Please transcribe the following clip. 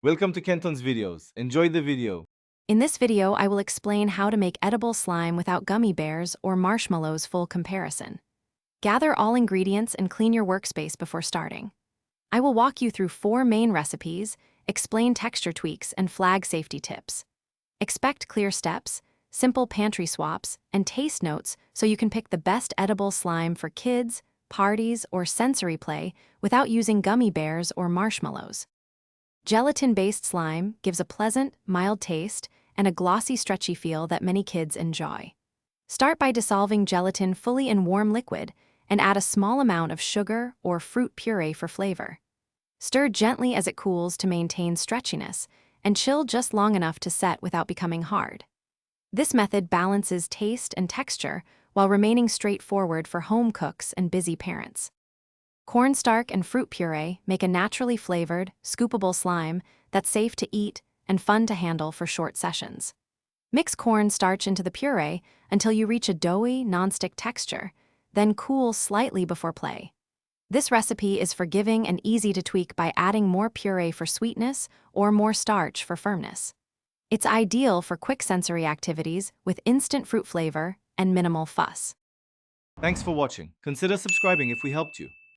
Welcome to Kenton's videos. Enjoy the video. In this video, I will explain how to make edible slime without gummy bears or marshmallows full comparison. Gather all ingredients and clean your workspace before starting. I will walk you through 4 main recipes, explain texture tweaks, and flag safety tips. Expect clear steps, simple pantry swaps, and taste notes so you can pick the best edible slime for kids, parties, or sensory play without using gummy bears or marshmallows. Gelatin-based slime gives a pleasant, mild taste and a glossy, stretchy feel that many kids enjoy. Start by dissolving gelatin fully in warm liquid and add a small amount of sugar or fruit puree for flavor. Stir gently as it cools to maintain stretchiness, and chill just long enough to set without becoming hard. This method balances taste and texture while remaining straightforward for home cooks and busy parents. Cornstarch and fruit puree make a naturally flavored, scoopable slime that's safe to eat and fun to handle for short sessions. Mix cornstarch into the puree until you reach a doughy, nonstick texture, then cool slightly before play. This recipe is forgiving and easy to tweak by adding more puree for sweetness or more starch for firmness. It's ideal for quick sensory activities with instant fruit flavor and minimal fuss. Thanks for watching. Consider subscribing if we helped you.